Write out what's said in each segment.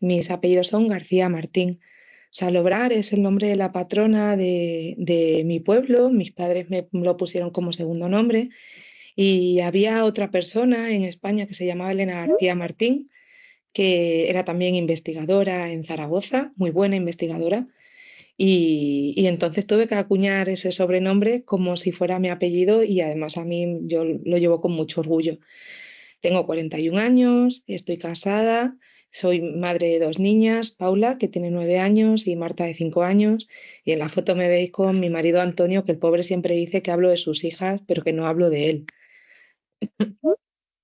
mis apellidos son García Martín. Salobrar es el nombre de la patrona de mi pueblo, mis padres me lo pusieron como segundo nombre y había otra persona en España que se llamaba Elena García Martín, que era también investigadora en Zaragoza, muy buena investigadora, y entonces tuve que acuñar ese sobrenombre como si fuera mi apellido y además a mí yo lo llevo con mucho orgullo. Tengo 41 años, estoy casada, soy madre de dos niñas, Paula, que tiene 9 años, y Marta, de 5 años. Y en la foto me veis con mi marido Antonio, que el pobre siempre dice que hablo de sus hijas, pero que no hablo de él.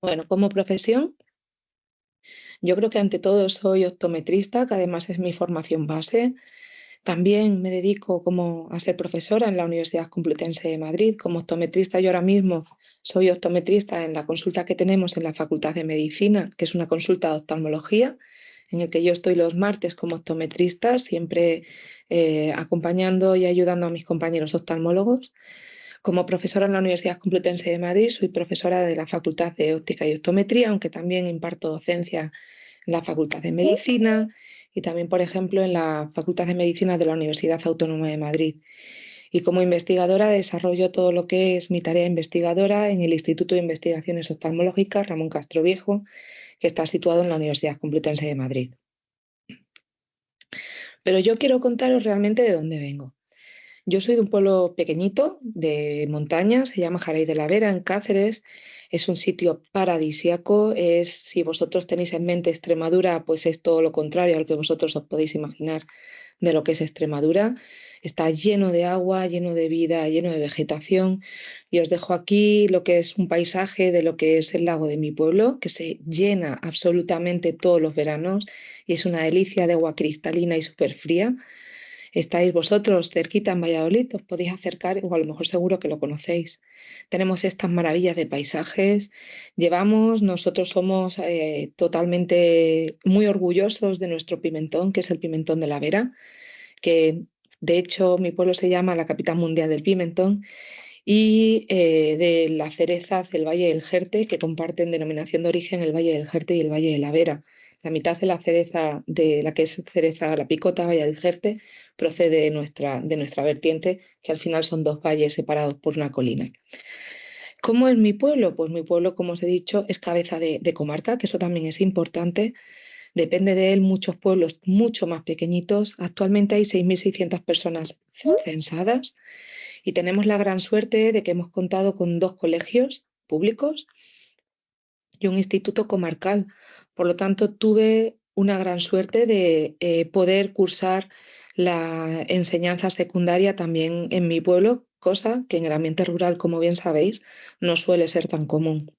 Bueno, como profesión, yo creo que ante todo soy optometrista, que además es mi formación base. También me dedico a ser profesora en la Universidad Complutense de Madrid. Como optometrista, yo ahora mismo soy optometrista en la consulta que tenemos en la Facultad de Medicina, que es una consulta de oftalmología, en el que yo estoy los martes como optometrista, siempre acompañando y ayudando a mis compañeros oftalmólogos. Como profesora en la Universidad Complutense de Madrid, soy profesora de la Facultad de Óptica y Optometría, aunque también imparto docencia en la Facultad de Medicina y también, por ejemplo, en la Facultad de Medicina de la Universidad Autónoma de Madrid. Y como investigadora desarrollo todo lo que es mi tarea investigadora en el Instituto de Investigaciones Oftalmológicas Ramón Castro Viejo, que está situado en la Universidad Complutense de Madrid. Pero yo quiero contaros realmente de dónde vengo. Yo soy de un pueblo pequeñito de montaña, se llama Jaray de la Vera, en Cáceres. Es un sitio paradisiaco. Si vosotros tenéis en mente Extremadura, pues es todo lo contrario a lo que vosotros os podéis imaginar de lo que es Extremadura. Está lleno de agua, lleno de vida, lleno de vegetación. Y os dejo aquí lo que es un paisaje de lo que es el lago de mi pueblo, que se llena absolutamente todos los veranos y es una delicia de agua cristalina y súper fría. Estáis vosotros cerquita en Valladolid, os podéis acercar, o a lo mejor seguro que lo conocéis. Tenemos estas maravillas de paisajes. Nosotros somos totalmente muy orgullosos de nuestro pimentón, que es el pimentón de la Vera, que de hecho mi pueblo se llama la capital mundial del pimentón, y de las cerezas del Valle del Jerte, que comparten denominación de origen el Valle del Jerte y el Valle de la Vera. La mitad de la cereza, de la que es cereza la picota, Valle del Jerte, procede de nuestra vertiente, que al final son dos valles separados por una colina. ¿Cómo es mi pueblo? Pues mi pueblo, como os he dicho, es cabeza de comarca, que eso también es importante. Depende de él muchos pueblos mucho más pequeñitos. Actualmente hay 6.600 personas censadas y tenemos la gran suerte de que hemos contado con dos colegios públicos y un instituto comarcal. Por lo tanto, tuve una gran suerte de poder cursar la enseñanza secundaria también en mi pueblo, cosa que en el ambiente rural, como bien sabéis, no suele ser tan común.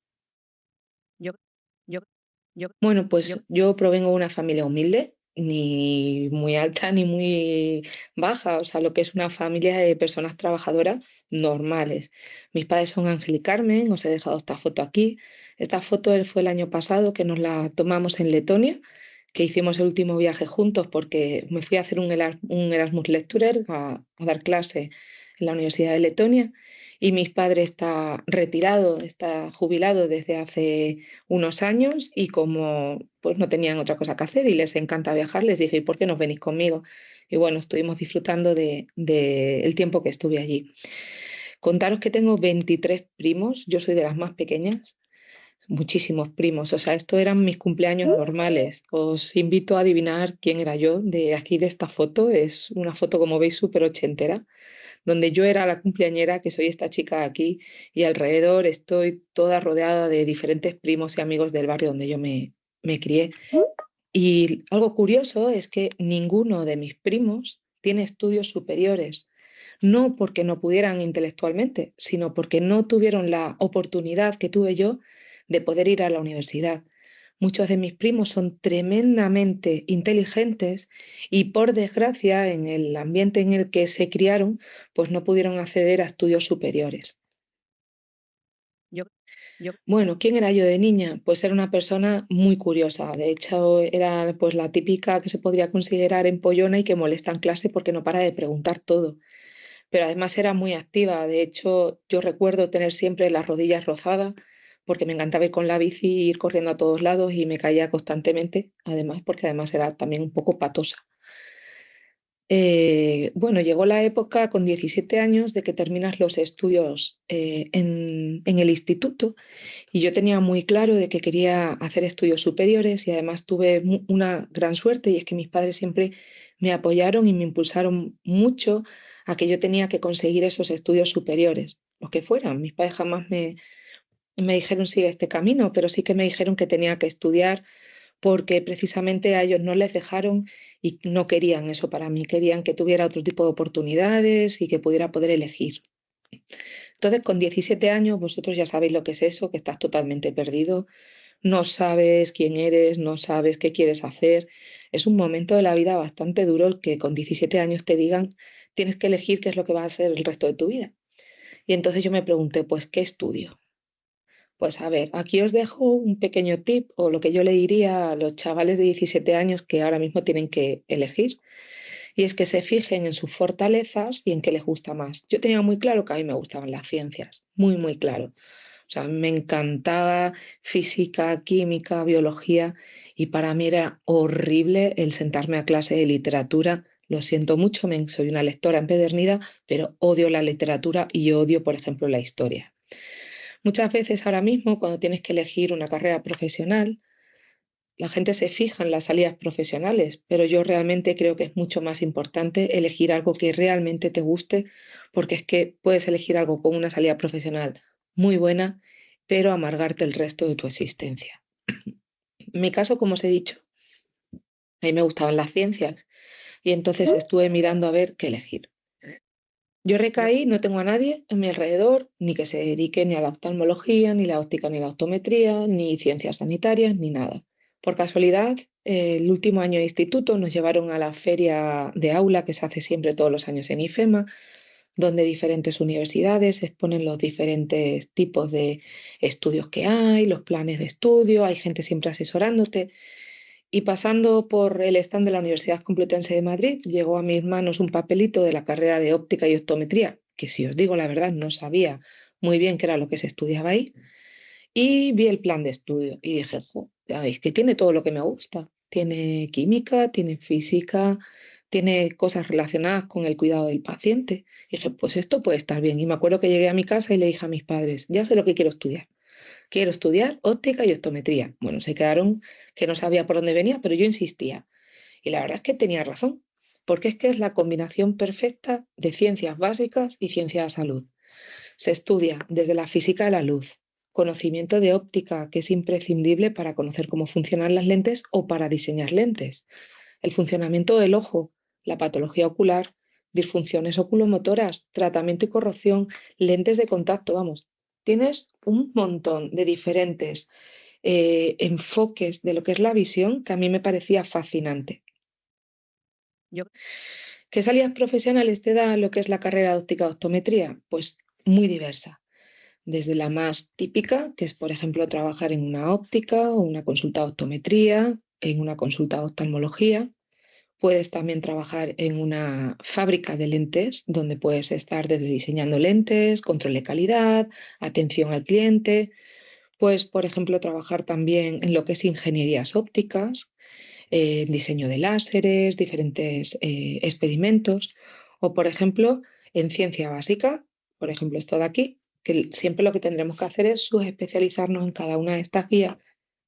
Yo, yo, Bueno, yo, pues yo provengo de una familia humilde, ni muy alta ni muy baja, o sea, lo que es una familia de personas trabajadoras normales. Mis padres son Ángel y Carmen, os he dejado esta foto aquí. Esta foto fue el año pasado que nos la tomamos en Letonia, que hicimos el último viaje juntos porque me fui a hacer un Erasmus Lecturer a dar clase en la Universidad de Letonia y mi padre está retirado, está jubilado desde hace unos años y como pues no tenían otra cosa que hacer y les encanta viajar, les dije, ¿y por qué no venís conmigo? Y bueno, estuvimos disfrutando el tiempo que estuve allí. Contaros que tengo 23 primos, yo soy de las más pequeñas, muchísimos primos, o sea, esto eran mis cumpleaños normales. Os invito a adivinar quién era yo de aquí de esta foto, es una foto como veis súper ochentera donde yo era la cumpleañera, que soy esta chica aquí, y alrededor estoy toda rodeada de diferentes primos y amigos del barrio donde yo me crié. Y algo curioso es que ninguno de mis primos tiene estudios superiores, no porque no pudieran intelectualmente, sino porque no tuvieron la oportunidad que tuve yo de poder ir a la universidad. Muchos de mis primos son tremendamente inteligentes y por desgracia en el ambiente en el que se criaron, pues no pudieron acceder a estudios superiores. yo, yo, Bueno, ¿quién era yo de niña? Pues era una persona muy curiosa. De hecho, era pues la típica que se podría considerar empollona y que molesta en clase porque no para de preguntar todo. Pero además era muy activa. De hecho, yo recuerdo tener siempre las rodillas rozadas porque me encantaba ir con la bici, ir corriendo a todos lados y me caía constantemente, además, porque además era también un poco patosa. Bueno, llegó la época con 17 años de que terminas los estudios en el instituto y yo tenía muy claro de que quería hacer estudios superiores y además tuve una gran suerte y es que mis padres siempre me apoyaron y me impulsaron mucho a que yo tenía que conseguir esos estudios superiores, los que fueran. Mis padres jamás me dijeron sigue este camino, pero sí que me dijeron que tenía que estudiar porque precisamente a ellos no les dejaron y no querían eso para mí, querían que tuviera otro tipo de oportunidades y que pudiera poder elegir. Entonces, con 17 años, vosotros ya sabéis lo que es eso, que estás totalmente perdido, no sabes quién eres, no sabes qué quieres hacer. Es un momento de la vida bastante duro el que con 17 años te digan tienes que elegir qué es lo que vas a hacer el resto de tu vida. Y entonces yo me pregunté, pues, ¿qué estudio? Pues a ver, aquí os dejo un pequeño tip o lo que yo le diría a los chavales de 17 años que ahora mismo tienen que elegir. Y es que se fijen en sus fortalezas y en qué les gusta más. Yo tenía muy claro que a mí me gustaban las ciencias, muy, muy claro. O sea, me encantaba física, química, biología y para mí era horrible el sentarme a clase de literatura. Lo siento mucho, soy una lectora empedernida, pero odio la literatura y odio, por ejemplo, la historia. Muchas veces ahora mismo, cuando tienes que elegir una carrera profesional, la gente se fija en las salidas profesionales, pero yo realmente creo que es mucho más importante elegir algo que realmente te guste, porque es que puedes elegir algo con una salida profesional muy buena, pero amargarte el resto de tu existencia. En mi caso, como os he dicho, a mí me gustaban las ciencias y entonces estuve mirando a ver qué elegir. Yo yo, recaí, no tengo a nadie a mi alrededor, ni que se dedique ni a la oftalmología, ni la óptica, ni la optometría, ni ciencias sanitarias, ni nada. Por casualidad, el último año de instituto nos llevaron a la feria de aula que se hace siempre todos los años en IFEMA, donde diferentes universidades exponen los diferentes tipos de estudios que hay, los planes de estudio, hay gente siempre asesorándote. Y pasando por el stand de la Universidad Complutense de Madrid, llegó a mis manos un papelito de la carrera de óptica y optometría, que si os digo la verdad no sabía muy bien qué era lo que se estudiaba ahí, y vi el plan de estudio y dije, jo, ya veis que tiene todo lo que me gusta. Tiene química, tiene física, tiene cosas relacionadas con el cuidado del paciente. Y dije, pues esto puede estar bien. Y me acuerdo que llegué a mi casa y le dije a mis padres, ya sé lo que quiero estudiar. Quiero estudiar óptica y optometría. Bueno, se quedaron que no sabía por dónde venía, pero yo insistía. Y la verdad es que tenía razón, porque es que es la combinación perfecta de ciencias básicas y ciencia de salud. Se estudia desde la física de la luz, conocimiento de óptica, que es imprescindible para conocer cómo funcionan las lentes o para diseñar lentes, el funcionamiento del ojo, la patología ocular, disfunciones oculomotoras, tratamiento y corrección, lentes de contacto, vamos, tienes un montón de diferentes enfoques de lo que es la visión que a mí me parecía fascinante. yo, ¿Qué salidas profesionales te da lo que es la carrera de óptica optometría? Pues muy diversa. Desde la más típica, que es, por ejemplo, trabajar en una óptica o una consulta de optometría, en una consulta de oftalmología. Puedes también trabajar en una fábrica de lentes, donde puedes estar desde diseñando lentes, control de calidad, atención al cliente. Puedes, por ejemplo, trabajar también en lo que es ingenierías ópticas, diseño de láseres, diferentes experimentos, o por ejemplo, en ciencia básica, por ejemplo, esto de aquí, que siempre lo que tendremos que hacer es subespecializarnos en cada una de estas vías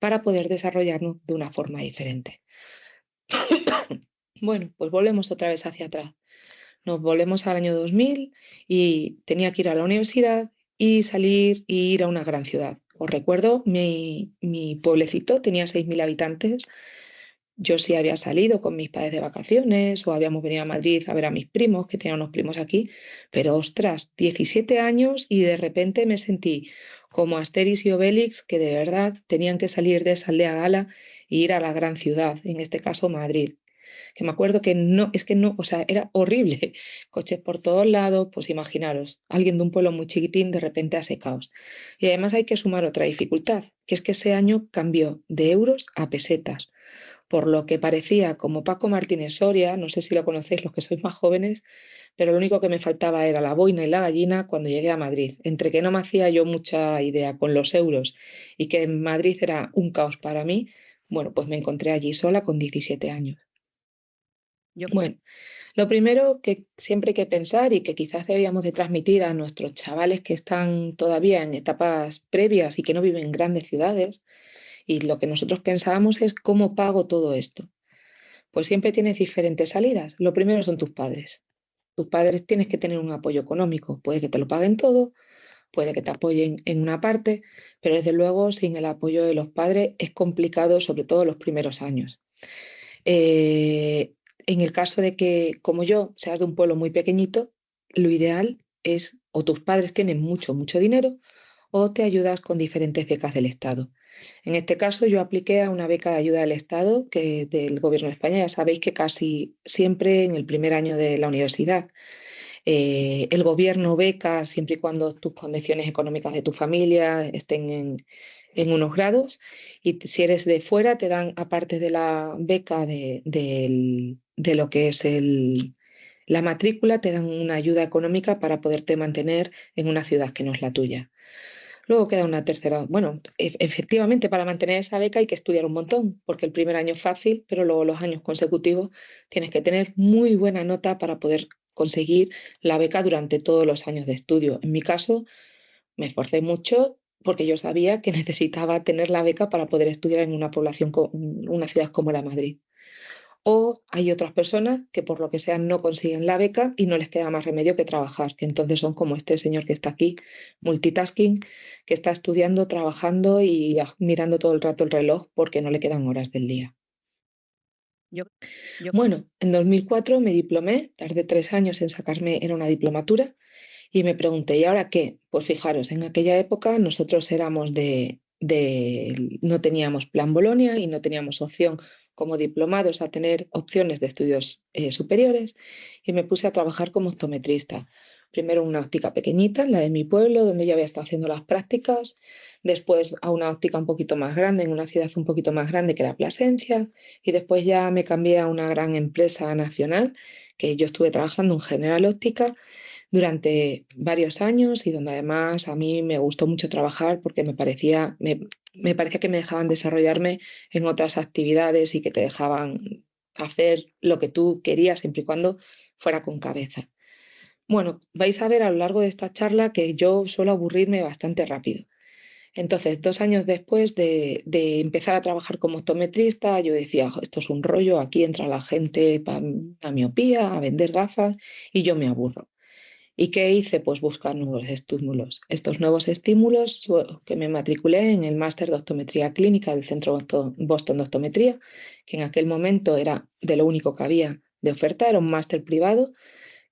para poder desarrollarnos de una forma diferente. Bueno, pues volvemos otra vez hacia atrás. Nos volvemos al año 2000 y tenía que ir a la universidad y salir y ir a una gran ciudad. Os recuerdo, mi pueblecito tenía 6.000 habitantes. Yo sí había salido con mis padres de vacaciones o habíamos venido a Madrid a ver a mis primos, que tenían unos primos aquí, pero ostras, 17 años y de repente me sentí como Asterix y Obélix, que de verdad tenían que salir de esa aldea gala e ir a la gran ciudad, en este caso Madrid, que me acuerdo que no, es que no, o sea, era horrible. Coches por todos lados, pues imaginaros, alguien de un pueblo muy chiquitín de repente hace caos. Y además hay que sumar otra dificultad, que es que ese año cambió de euros a pesetas. por lo que parecía como Paco Martínez Soria, no sé si lo conocéis los que sois más jóvenes, pero lo único que me faltaba era la boina y la gallina cuando llegué a Madrid. Entre que no me hacía yo mucha idea con los euros y que en Madrid era un caos para mí, bueno, pues me encontré allí sola con 17 años. Yo, Bueno, lo primero que siempre hay que pensar y que quizás debíamos de transmitir a nuestros chavales que están todavía en etapas previas y que no viven en grandes ciudades, y lo que nosotros pensábamos es cómo pago todo esto. Pues siempre tienes diferentes salidas. Lo primero son tus padres. Tus padres tienes que tener un apoyo económico. Puede que te lo paguen todo, puede que te apoyen en una parte, pero desde luego sin el apoyo de los padres es complicado, sobre todo los primeros años. Eh, en el caso de que, como yo, seas de un pueblo muy pequeñito, lo ideal es o tus padres tienen mucho, mucho dinero o te ayudas con diferentes becas del Estado. En este caso, yo apliqué a una beca de ayuda del Estado que del Gobierno de España. Ya sabéis que casi siempre en el primer año de la universidad el gobierno beca siempre y cuando tus condiciones económicas de tu familia estén en unos grados y si eres de fuera te dan, aparte de la beca de lo que es la matrícula, te dan una ayuda económica para poderte mantener en una ciudad que no es la tuya. Luego queda una tercera. Bueno, efectivamente, para mantener esa beca hay que estudiar un montón, porque el primer año es fácil, pero luego los años consecutivos tienes que tener muy buena nota para poder conseguir la beca durante todos los años de estudio. En mi caso, me esforcé mucho porque yo sabía que necesitaba tener la beca para poder estudiar en una población, una ciudad como era Madrid. O hay otras personas que por lo que sea no consiguen la beca y no les queda más remedio que trabajar, que entonces son como este señor que está aquí, multitasking, que está estudiando, trabajando y mirando todo el rato el reloj porque no le quedan horas del día. yo, yo, Bueno, en 2004 me diplomé, tardé 3 años en sacarme, era una diplomatura, y me pregunté, ¿y ahora qué? Pues fijaros, en aquella época nosotros éramos no teníamos plan Bolonia y no teníamos opción como diplomados a tener opciones de estudios superiores y me puse a trabajar como optometrista. Primero en una óptica pequeñita, la de mi pueblo, donde ya había estado haciendo las prácticas, después a una óptica un poquito más grande, en una ciudad un poquito más grande que era Plasencia, y después ya me cambié a una gran empresa nacional, que yo estuve trabajando en General Óptica durante varios años y donde además a mí me gustó mucho trabajar porque me parecía que me dejaban desarrollarme en otras actividades y que te dejaban hacer lo que tú querías siempre y cuando fuera con cabeza. Bueno, vais a ver a lo largo de esta charla que yo suelo aburrirme bastante rápido. Entonces, 2 años después de empezar a trabajar como optometrista, yo decía: "Jo, esto es un rollo, aquí entra la gente para la miopía, a vender gafas y yo me aburro". ¿Y qué hice? Pues buscar nuevos estímulos. Estos nuevos estímulos que me matriculé en el máster de optometría clínica del Centro Boston de Optometría, que en aquel momento era de lo único que había de oferta, era un máster privado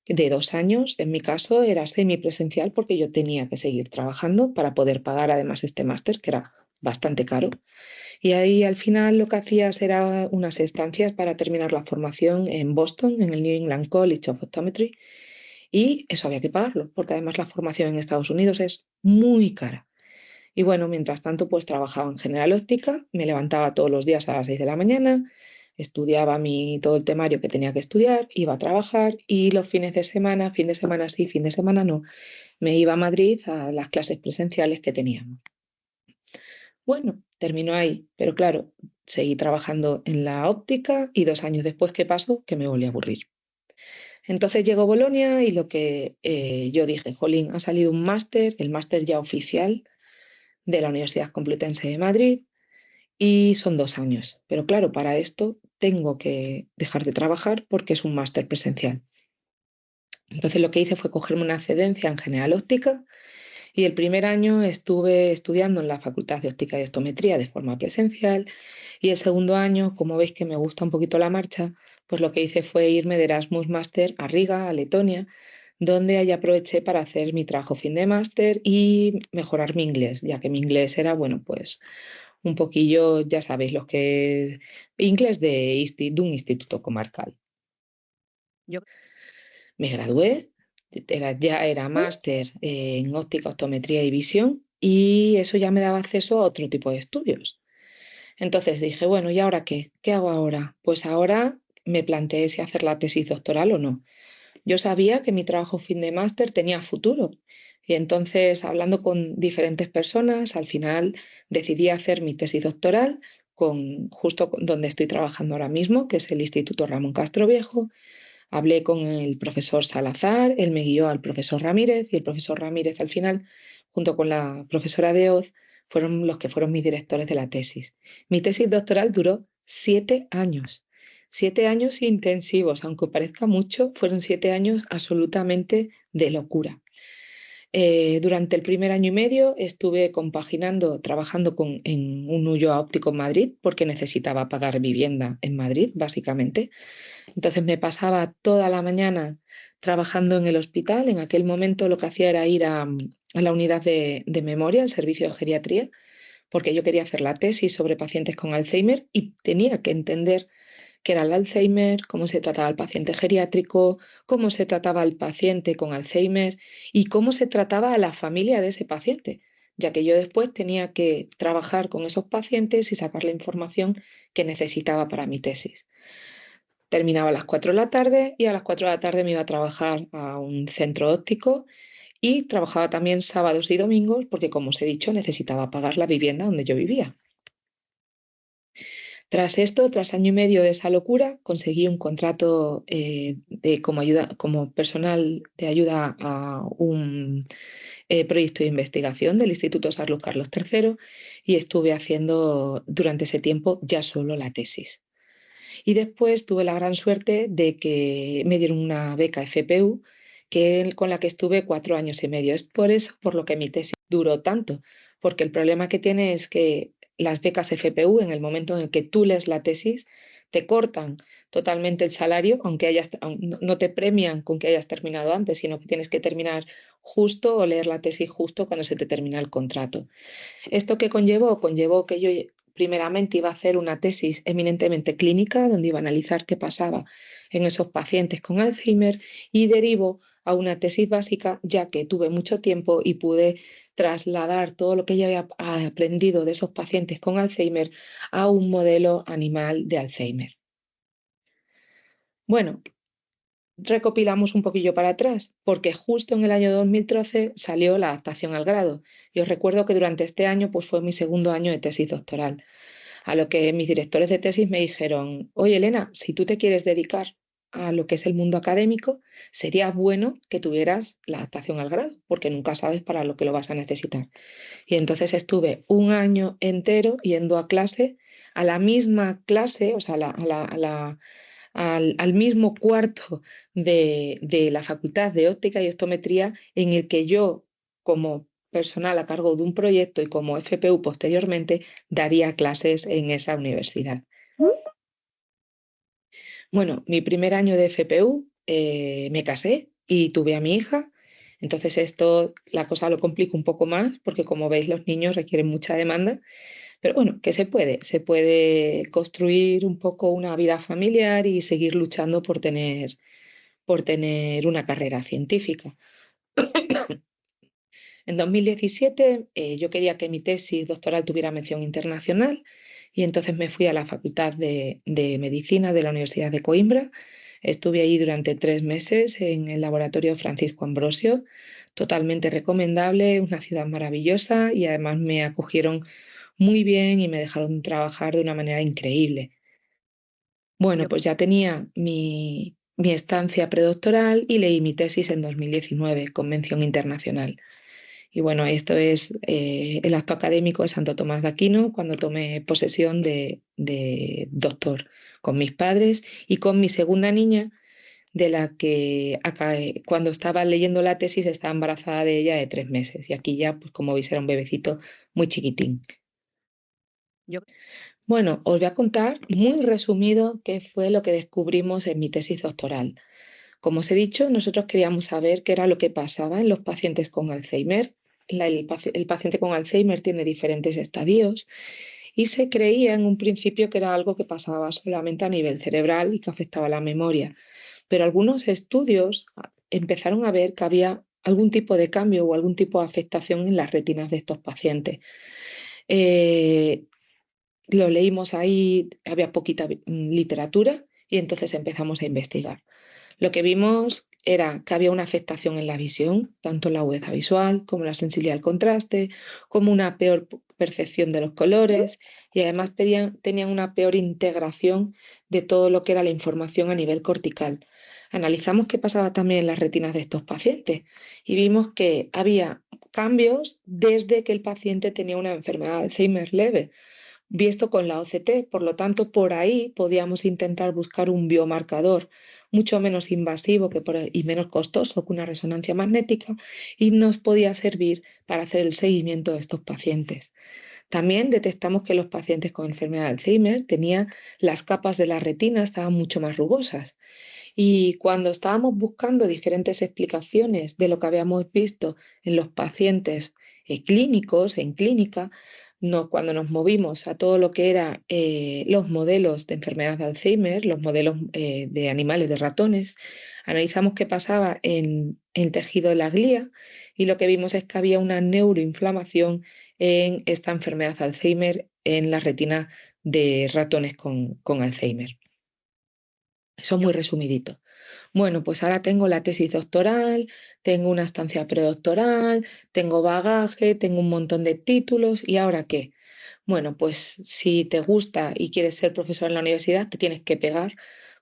de 2 años. En mi caso era semipresencial porque yo tenía que seguir trabajando para poder pagar además este máster, que era bastante caro. Y ahí al final lo que hacías era unas estancias para terminar la formación en Boston, en el New England College of Optometry, y eso había que pagarlo, porque además la formación en Estados Unidos es muy cara. Y bueno, mientras tanto, pues trabajaba en General Óptica, me levantaba todos los días a las 6 de la mañana, estudiaba todo el temario que tenía que estudiar, iba a trabajar y los fines de semana, fin de semana sí, fin de semana no, me iba a Madrid a las clases presenciales que teníamos. Bueno, terminó ahí, pero claro, seguí trabajando en la óptica y 2 años después, ¿qué pasó? Que me volví a aburrir. Entonces llegó Bolonia y lo que yo dije: "Jolín, ha salido un máster, el máster ya oficial de la Universidad Complutense de Madrid y son 2 años. Pero claro, para esto tengo que dejar de trabajar porque es un máster presencial". Entonces lo que hice fue cogerme una excedencia en General Óptica y el primer año estuve estudiando en la Facultad de Óptica y Optometría de forma presencial y el segundo año, como veis que me gusta un poquito la marcha, pues lo que hice fue irme de Erasmus Master a Riga, a Letonia, donde ahí aproveché para hacer mi trabajo fin de máster y mejorar mi inglés, ya que mi inglés era, bueno, pues un poquillo, ya sabéis, lo que es inglés de un instituto comarcal. yo, Me gradué, ya era máster en óptica, optometría y visión, y eso ya me daba acceso a otro tipo de estudios. Entonces dije, bueno, ¿y ahora qué? ¿Qué hago ahora? Pues ahora me planteé si hacer la tesis doctoral o no. Yo sabía que mi trabajo fin de máster tenía futuro y entonces hablando con diferentes personas, al final decidí hacer mi tesis doctoral donde estoy trabajando ahora mismo, que es el Instituto Ramón Castro Viejo. Hablé con el profesor Salazar, él me guió al profesor Ramírez y el profesor Ramírez al final, junto con la profesora Deoz, fueron los que fueron mis directores de la tesis. Mi tesis doctoral duró 7 años. 7 años intensivos, aunque parezca mucho, fueron 7 años absolutamente de locura. Durante el primer año y medio estuve compaginando, trabajando en un Ulloa óptico en Madrid, porque necesitaba pagar vivienda en Madrid, básicamente. Entonces me pasaba toda la mañana trabajando en el hospital. En aquel momento lo que hacía era ir a la unidad de memoria, al servicio de geriatría, porque yo quería hacer la tesis sobre pacientes con Alzheimer y tenía que entender qué era el Alzheimer, cómo se trataba el paciente geriátrico, cómo se trataba al paciente con Alzheimer y cómo se trataba a la familia de ese paciente, ya que yo después tenía que trabajar con esos pacientes y sacar la información que necesitaba para mi tesis. Terminaba a las 4 de la tarde y a las 4 de la tarde me iba a trabajar a un centro óptico y trabajaba también sábados y domingos porque, como os he dicho, necesitaba pagar la vivienda donde yo vivía. Tras esto, tras año y medio de esa locura, conseguí un contrato como personal de ayuda a un proyecto de investigación del Instituto Carlos III y estuve haciendo durante ese tiempo ya solo la tesis. Y después tuve la gran suerte de que me dieron una beca FPU con la que estuve 4 años y medio. Es por eso por lo que mi tesis duró tanto, porque el problema que tiene es que las becas FPU, en el momento en el que tú lees la tesis, te cortan totalmente el salario, no te premian con que hayas terminado antes, sino que tienes que terminar justo o leer la tesis justo cuando se te termina el contrato. ¿Esto qué conllevó? Conllevó que yo primeramente iba a hacer una tesis eminentemente clínica, donde iba a analizar qué pasaba en esos pacientes con Alzheimer y derivo a una tesis básica, ya que tuve mucho tiempo y pude trasladar todo lo que ya había aprendido de esos pacientes con Alzheimer a un modelo animal de Alzheimer. Bueno, recopilamos un poquillo para atrás, porque justo en el año 2013 salió la adaptación al grado. Y os recuerdo que durante este año pues, fue mi segundo año de tesis doctoral, a lo que mis directores de tesis me dijeron, oye Elena, si tú te quieres dedicar a lo que es el mundo académico, sería bueno que tuvieras la adaptación al grado, porque nunca sabes para lo que lo vas a necesitar. Y entonces estuve un año entero yendo a clase, a la misma clase, o sea, al mismo cuarto de la Facultad de Óptica y Optometría en el que yo, como personal a cargo de un proyecto y como FPU posteriormente, daría clases en esa universidad. Bueno, mi primer año de FPU me casé y tuve a mi hija. Entonces esto, la cosa lo complica un poco más porque como veis los niños requieren mucha demanda, pero bueno, que se puede construir un poco una vida familiar y seguir luchando por tener una carrera científica. En 2017 yo quería que mi tesis doctoral tuviera mención internacional y entonces me fui a la Facultad de Medicina de la Universidad de Coimbra. Estuve allí durante 3 meses en el laboratorio Francisco Ambrosio, totalmente recomendable, una ciudad maravillosa y además me acogieron muy bien y me dejaron trabajar de una manera increíble. Bueno, yo, pues ya tenía mi estancia predoctoral y leí mi tesis en 2019 con mención internacional. Y bueno, esto es el acto académico de Santo Tomás de Aquino cuando tomé posesión de doctor con mis padres y con mi segunda niña, de la que cuando estaba leyendo la tesis estaba embarazada de ella de 3 meses. Y aquí ya, pues como veis, era un bebecito muy chiquitín. yo, Bueno, os voy a contar muy resumido qué fue lo que descubrimos en mi tesis doctoral. Como os he dicho, nosotros queríamos saber qué era lo que pasaba en los pacientes con Alzheimer. El paciente con Alzheimer tiene diferentes estadios y se creía en un principio que era algo que pasaba solamente a nivel cerebral y que afectaba la memoria. Pero algunos estudios empezaron a ver que había algún tipo de cambio o algún tipo de afectación en las retinas de estos pacientes. Eh, lo leímos ahí, había poquita literatura y entonces empezamos a investigar. Lo que vimos era que había una afectación en la visión, tanto la agudeza visual como la sensibilidad al contraste, como una peor percepción de los colores y además tenían una peor integración de todo lo que era la información a nivel cortical. Analizamos qué pasaba también en las retinas de estos pacientes y vimos que había cambios desde que el paciente tenía una enfermedad de Alzheimer leve visto con la OCT. Por lo tanto, por ahí podíamos intentar buscar un biomarcador mucho menos invasivo y menos costoso que una resonancia magnética y nos podía servir para hacer el seguimiento de estos pacientes. También detectamos que los pacientes con enfermedad de Alzheimer tenían las capas de la retina estaban mucho más rugosas. Y cuando estábamos buscando diferentes explicaciones de lo que habíamos visto en los pacientes clínicos, en clínica, cuando nos movimos a todo lo que eran los modelos de enfermedad de Alzheimer, los modelos de animales, de ratones, analizamos qué pasaba en tejido de la glía y lo que vimos es que había una neuroinflamación en esta enfermedad de Alzheimer en la retina de ratones con Alzheimer. Eso Yo muy resumidito. Bueno, pues ahora tengo la tesis doctoral, tengo una estancia predoctoral, tengo bagaje, tengo un montón de títulos. ¿Y ahora qué? Bueno, pues si te gusta y quieres ser profesor en la universidad, te tienes que pegar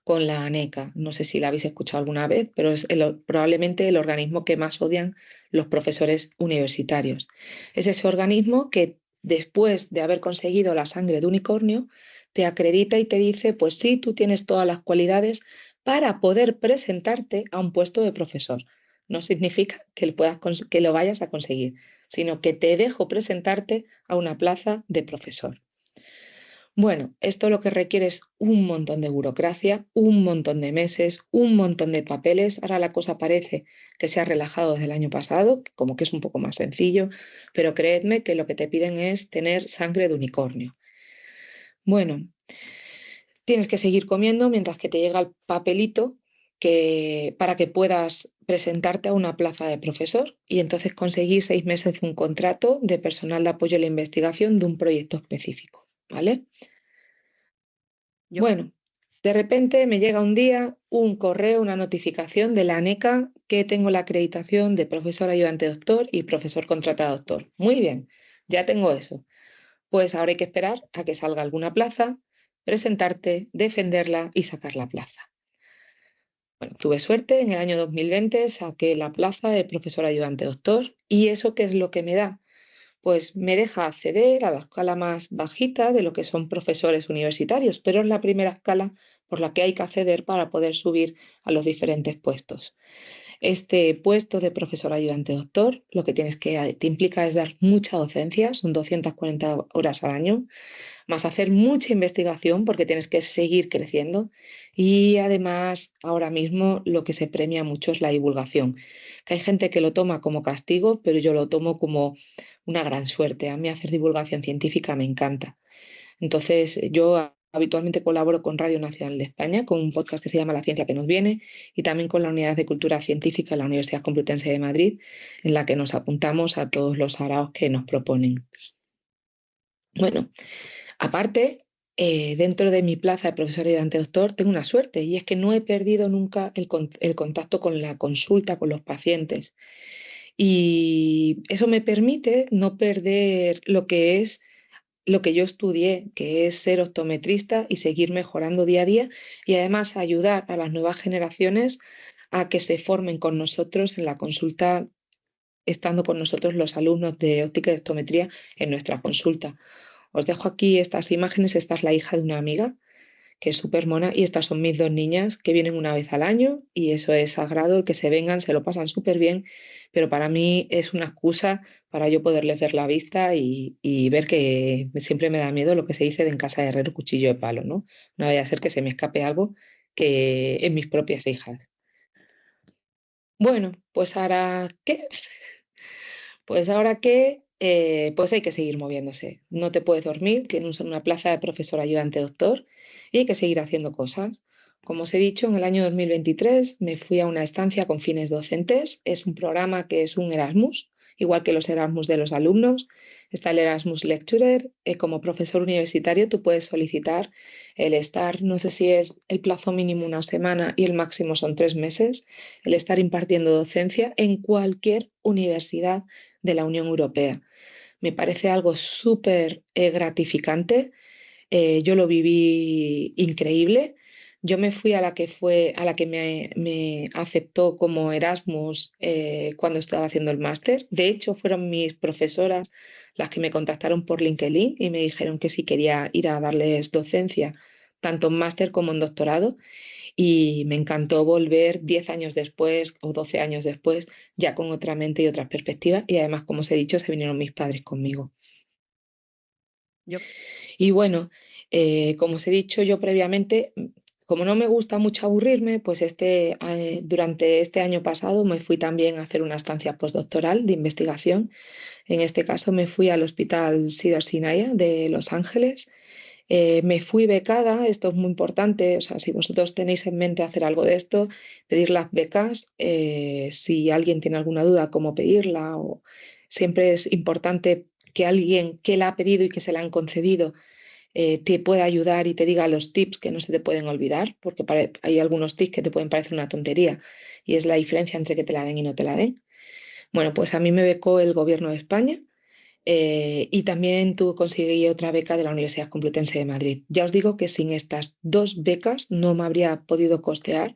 con la ANECA. No sé si la habéis escuchado alguna vez, pero es probablemente el organismo que más odian los profesores universitarios. Es ese organismo que después de haber conseguido la sangre de unicornio, te acredita y te dice, pues sí, tú tienes todas las cualidades para poder presentarte a un puesto de profesor. No significa que lo vayas a conseguir, sino que te dejo presentarte a una plaza de profesor. Bueno, esto lo que requiere es un montón de burocracia, un montón de meses, un montón de papeles. Ahora la cosa parece que se ha relajado desde el año pasado, como que es un poco más sencillo, pero creedme que lo que te piden es tener sangre de unicornio. Bueno, tienes que seguir comiendo mientras que te llega el papelito para que puedas presentarte a una plaza de profesor y entonces conseguir 6 meses de un contrato de personal de apoyo a la investigación de un proyecto específico, ¿vale? yo Bueno, de repente me llega un día un correo, una notificación de la ANECA que tengo la acreditación de profesor ayudante doctor y profesor contratado doctor. Muy bien, ya tengo eso. Pues ahora hay que esperar a que salga alguna plaza, presentarte, defenderla y sacar la plaza. Bueno, tuve suerte, en el año 2020 saqué la plaza de profesor ayudante doctor y ¿eso qué es lo que me da? Pues me deja acceder a la escala más bajita de lo que son profesores universitarios, pero es la primera escala por la que hay que acceder para poder subir a los diferentes puestos. Este puesto de profesor ayudante doctor, lo que te implica es dar mucha docencia, son 240 horas al año, más hacer mucha investigación porque tienes que seguir creciendo y además ahora mismo lo que se premia mucho es la divulgación, que hay gente que lo toma como castigo, pero yo lo tomo como una gran suerte. A mí hacer divulgación científica me encanta. Entonces yo habitualmente colaboro con Radio Nacional de España, con un podcast que se llama La Ciencia que nos viene y también con la Unidad de Cultura Científica de la Universidad Complutense de Madrid, en la que nos apuntamos a todos los saraos que nos proponen. Bueno, aparte, dentro de mi plaza de profesor ayudante doctor, tengo una suerte y es que no he perdido nunca el contacto con la consulta, con los pacientes. Y eso me permite no perder lo que es lo que yo estudié, que es ser optometrista y seguir mejorando día a día y además ayudar a las nuevas generaciones a que se formen con nosotros en la consulta, estando con nosotros los alumnos de óptica y optometría en nuestra consulta. Os dejo aquí estas imágenes. Esta es la hija de una amiga que es súper mona y estas son mis dos niñas que vienen una vez al año y eso es sagrado, el que se vengan, se lo pasan súper bien, pero para mí es una excusa para yo poderles ver la vista y ver que siempre me da miedo lo que se dice de en casa de herrero cuchillo de palo, ¿no? No vaya a ser que se me escape algo que en mis propias hijas. Bueno, pues ahora, ¿qué? Pues ahora que, pues hay que seguir moviéndose. No te puedes dormir, tienes una plaza de profesor ayudante doctor y hay que seguir haciendo cosas. Como os he dicho, en el año 2023 me fui a una estancia con fines docentes. Es un programa que es un Erasmus igual que los Erasmus de los alumnos. Está el Erasmus Lecturer. Como profesor universitario tú puedes solicitar el estar, no sé si es el plazo mínimo una semana y el máximo son 3 meses, el estar impartiendo docencia en cualquier universidad de la Unión Europea. Me parece algo súper gratificante. Yo lo viví increíble. Yo me fui a la que me aceptó como Erasmus cuando estaba haciendo el máster. De hecho, fueron mis profesoras las que me contactaron por LinkedIn y me dijeron que si quería ir a darles docencia, tanto en máster como en doctorado. Y me encantó volver 10 años después o 12 años después, ya con otra mente y otras perspectivas. Y además, como os he dicho, se vinieron mis padres conmigo. Yo, Y bueno, como os he dicho yo previamente, como no me gusta mucho aburrirme, pues durante este año pasado me fui también a hacer una estancia postdoctoral de investigación. En este caso me fui al Hospital Cedars-Sinai de Los Ángeles. Me fui becada, esto es muy importante, o sea, si vosotros tenéis en mente hacer algo de esto, pedir las becas, si alguien tiene alguna duda cómo pedirla, o siempre es importante que alguien que la ha pedido y que se la han concedido te pueda ayudar y te diga los tips que no se te pueden olvidar, porque hay algunos tips que te pueden parecer una tontería y es la diferencia entre que te la den y no te la den. Bueno, pues a mí me becó el Gobierno de España y también conseguí otra beca de la Universidad Complutense de Madrid. Ya os digo que sin estas dos becas no me habría podido costear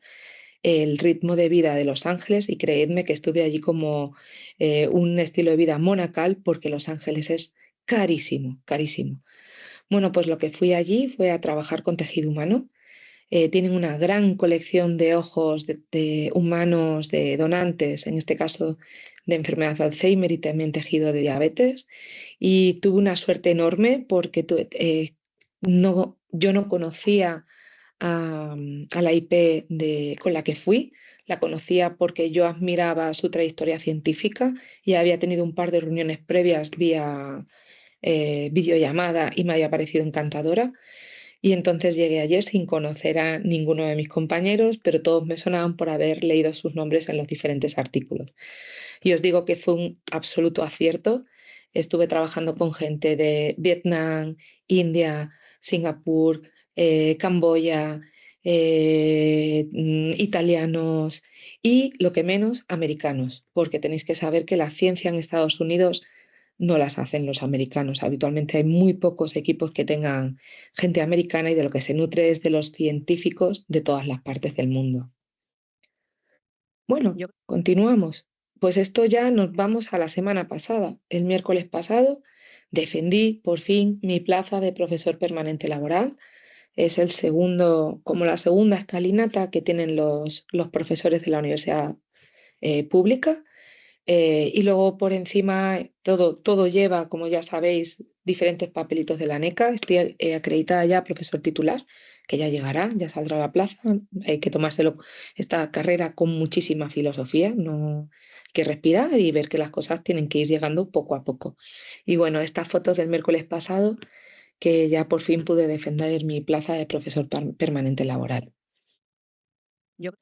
el ritmo de vida de Los Ángeles y creedme que estuve allí como un estilo de vida monacal porque Los Ángeles es carísimo, carísimo. Bueno, pues lo que fui allí fue a trabajar con tejido humano. Tienen una gran colección de ojos de humanos, de donantes, en este caso de enfermedad de Alzheimer y también tejido de diabetes. Y tuve una suerte enorme porque yo no conocía a la IP con la que fui. La conocía porque yo admiraba su trayectoria científica y había tenido un par de reuniones previas vía videollamada y me había parecido encantadora. Y entonces llegué ayer sin conocer a ninguno de mis compañeros, pero todos me sonaban por haber leído sus nombres en los diferentes artículos. Y os digo que fue un absoluto acierto. Estuve trabajando con gente de Vietnam, India, Singapur, Camboya, italianos y, lo que menos, americanos, porque tenéis que saber que la ciencia en Estados Unidos no las hacen los americanos. Habitualmente hay muy pocos equipos que tengan gente americana y de lo que se nutre es de los científicos de todas las partes del mundo. Bueno, yo, continuamos. Pues esto ya nos vamos a la semana pasada. El miércoles pasado defendí por fin mi plaza de profesor permanente laboral. Es el segundo, como la segunda escalinata que tienen los profesores de la universidad pública. Y luego por encima todo lleva, como ya sabéis, diferentes papelitos de la NECA. Estoy acreditada ya profesor titular, que ya llegará, ya saldrá a la plaza. Hay que tomárselo esta carrera con muchísima filosofía, no hay que respirar y ver que las cosas tienen que ir llegando poco a poco. Y bueno, estas fotos del miércoles pasado, que ya por fin pude defender mi plaza de profesor permanente laboral. yo,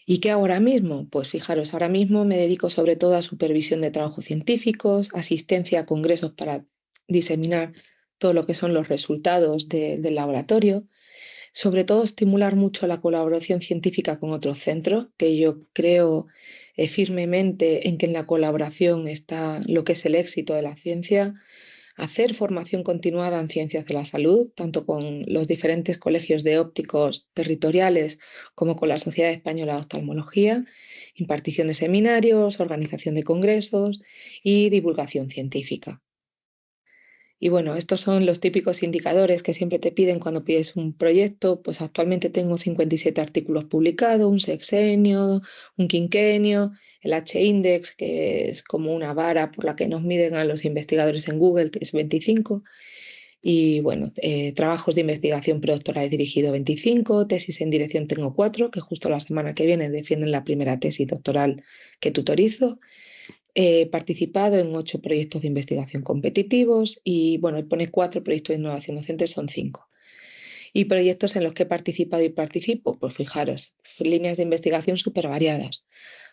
¿Y qué ahora mismo? Pues fijaros, ahora mismo me dedico sobre todo a supervisión de trabajos científicos, asistencia a congresos para diseminar todo lo que son los resultados del laboratorio, sobre todo estimular mucho la colaboración científica con otros centros, que yo creo firmemente en que en la colaboración está lo que es el éxito de la ciencia, hacer formación continuada en ciencias de la salud, tanto con los diferentes colegios de ópticos territoriales como con la Sociedad Española de Oftalmología, impartición de seminarios, organización de congresos y divulgación científica. Y bueno, estos son los típicos indicadores que siempre te piden cuando pides un proyecto. Pues actualmente tengo 57 artículos publicados, un sexenio, un quinquenio, el H-index, que es como una vara por la que nos miden a los investigadores en Google, que es 25. Y bueno, trabajos de investigación predoctoral he dirigido 25, tesis en dirección tengo 4, que justo la semana que viene defienden la primera tesis doctoral que tutorizo. He participado en 8 proyectos de investigación competitivos y, bueno, pone 4 proyectos de innovación docente, son 5. Y proyectos en los que he participado y participo, pues fijaros, líneas de investigación súper variadas.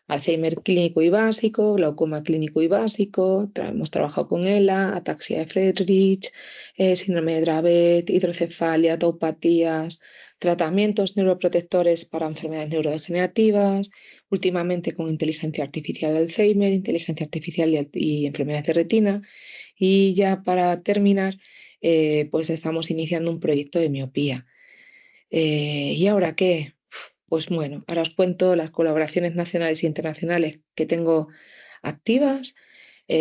Alzheimer clínico y básico, glaucoma clínico y básico, hemos trabajado con ELA, ataxia de Friedreich, síndrome de Dravet, hidrocefalia, taupatías, tratamientos neuroprotectores para enfermedades neurodegenerativas, últimamente con inteligencia artificial de Alzheimer, inteligencia artificial y enfermedades de retina. Y ya para terminar, pues estamos iniciando un proyecto de miopía. ¿Y ahora qué? Pues bueno, ahora os cuento las colaboraciones nacionales e internacionales que tengo activas.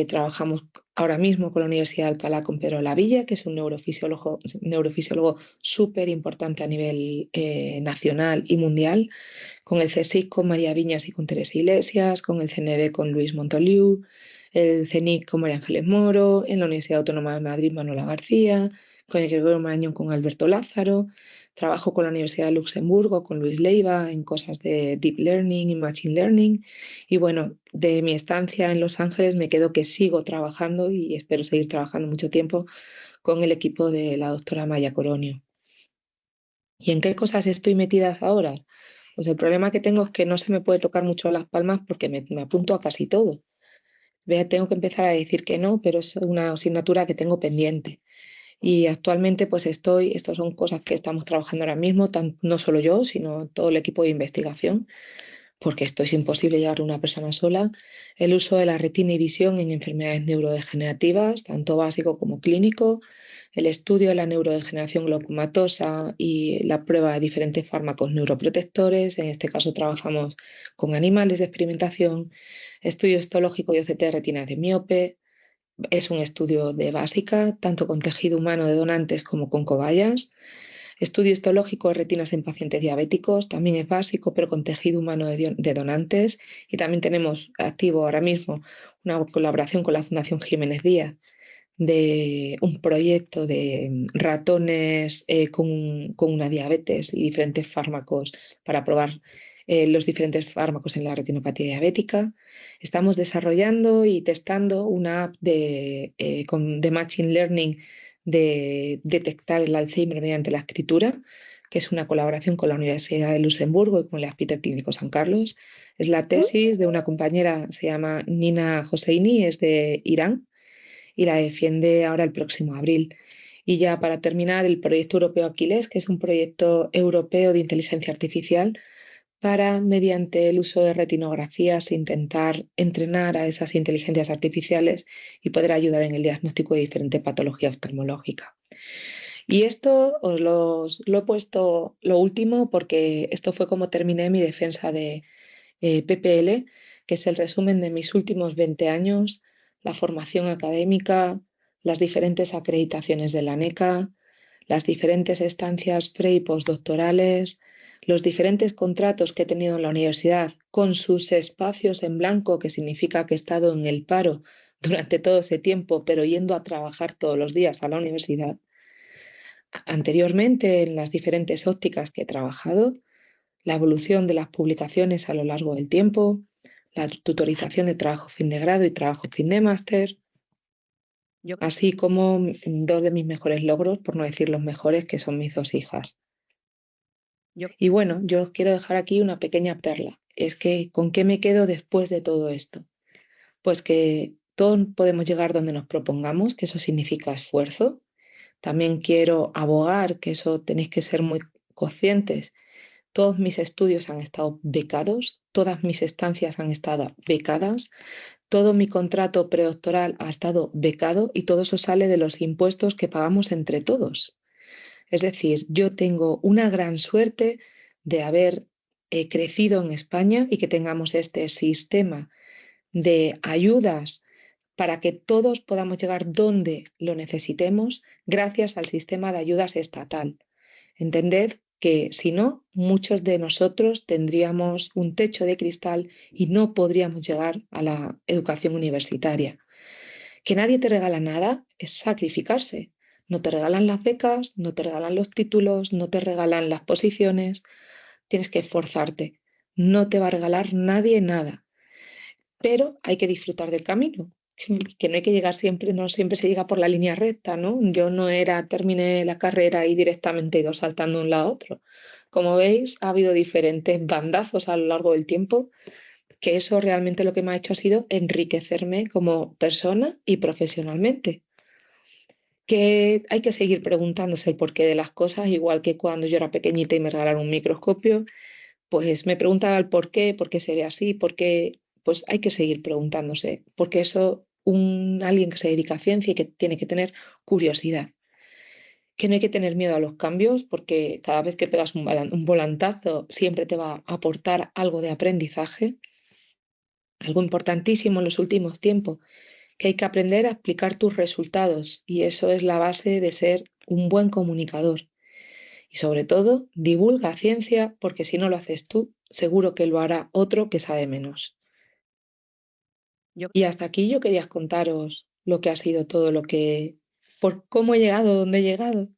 Trabajamos ahora mismo con la Universidad de Alcalá con Pedro Lavilla, que es un neurofisiólogo súper importante a nivel nacional y mundial, con el CSIC con María Viñas y con Teresa Iglesias, con el CNB con Luis Montoliu, el CENIC con María Ángeles Moro, en la Universidad Autónoma de Madrid Manuela García, con el Gregorio Marañón con Alberto Lázaro. Trabajo con la Universidad de Luxemburgo, con Luis Leiva, en cosas de Deep Learning y Machine Learning. Y bueno, de mi estancia en Los Ángeles me quedo que sigo trabajando y espero seguir trabajando mucho tiempo con el equipo de la doctora Maya Coronio. ¿Y en qué cosas estoy metidas ahora? Pues el problema que tengo es que no se me puede tocar mucho las palmas porque me apunto a casi todo. Tengo que empezar a decir que no, pero es una asignatura que tengo pendiente. Y actualmente pues estas son cosas que estamos trabajando ahora mismo, no solo yo, sino todo el equipo de investigación, porque esto es imposible llevar una persona sola. El uso de la retina y visión en enfermedades neurodegenerativas, tanto básico como clínico, el estudio de la neurodegeneración glaucomatosa y la prueba de diferentes fármacos neuroprotectores. En este caso trabajamos con animales de experimentación, estudio histológico y OCT de retinas de miope. Es un estudio de básica, tanto con tejido humano de donantes como con cobayas. Estudio histológico de retinas en pacientes diabéticos, también es básico, pero con tejido humano de donantes. Y también tenemos activo ahora mismo una colaboración con la Fundación Jiménez Díaz de un proyecto de ratones con una diabetes y diferentes fármacos para probar los diferentes fármacos en la retinopatía diabética. Estamos desarrollando y testando una app de Machine Learning de detectar el Alzheimer mediante la escritura, que es una colaboración con la Universidad de Luxemburgo y con el Hospital Clínico San Carlos. Es la tesis de una compañera, se llama Nina Hosseini, es de Irán y la defiende ahora el próximo abril. Y ya para terminar, el proyecto europeo Aquiles, que es un proyecto europeo de inteligencia artificial para, mediante el uso de retinografías, intentar entrenar a esas inteligencias artificiales y poder ayudar en el diagnóstico de diferentes patologías oftalmológicas. Y esto lo he puesto lo último porque esto fue como terminé mi defensa de PPL, que es el resumen de mis últimos 20 años, la formación académica, las diferentes acreditaciones de la NECA, las diferentes estancias pre y postdoctorales, los diferentes contratos que he tenido en la universidad con sus espacios en blanco, que significa que he estado en el paro durante todo ese tiempo, pero yendo a trabajar todos los días a la universidad. Anteriormente, en las diferentes ópticas que he trabajado, la evolución de las publicaciones a lo largo del tiempo, la tutorización de trabajo fin de grado y trabajo fin de máster, yo, así como dos de mis mejores logros, por no decir los mejores, que son mis dos hijas. yo, Y bueno, yo os quiero dejar aquí una pequeña perla. Es que, ¿con qué me quedo después de todo esto? Pues que todos podemos llegar donde nos propongamos, que eso significa esfuerzo. También quiero abogar, que eso tenéis que ser muy conscientes. Todos mis estudios han estado becados, todas mis estancias han estado becadas, todo mi contrato predoctoral ha estado becado y todo eso sale de los impuestos que pagamos entre todos. Es decir, yo tengo una gran suerte de haber crecido en España y que tengamos este sistema de ayudas para que todos podamos llegar donde lo necesitemos gracias al sistema de ayudas estatal. Entended que si no, muchos de nosotros tendríamos un techo de cristal y no podríamos llegar a la educación universitaria. Que nadie te regala nada es sacrificarse. No te regalan las becas, no te regalan los títulos, no te regalan las posiciones. Tienes que esforzarte. No te va a regalar nadie nada, pero hay que disfrutar del camino, que no hay que llegar siempre, no siempre se llega por la línea recta, ¿no? Yo no era, terminé la carrera y directamente he ido saltando de un lado a otro. Como veis, ha habido diferentes bandazos a lo largo del tiempo que eso realmente lo que me ha hecho ha sido enriquecerme como persona y profesionalmente. Que hay que seguir preguntándose el porqué de las cosas, igual que cuando yo era pequeñita y me regalaron un microscopio, pues me preguntaba el por qué se ve así, por qué, pues hay que seguir preguntándose, porque eso, alguien que se dedica a ciencia y que tiene que tener curiosidad, que no hay que tener miedo a los cambios, porque cada vez que pegas un volantazo siempre te va a aportar algo de aprendizaje, algo importantísimo en los últimos tiempos, que hay que aprender a explicar tus resultados y eso es la base de ser un buen comunicador. Y sobre todo, divulga ciencia porque si no lo haces tú, seguro que lo hará otro que sabe menos. yo Y hasta aquí yo quería contaros lo que ha sido todo lo que, por cómo he llegado donde he llegado.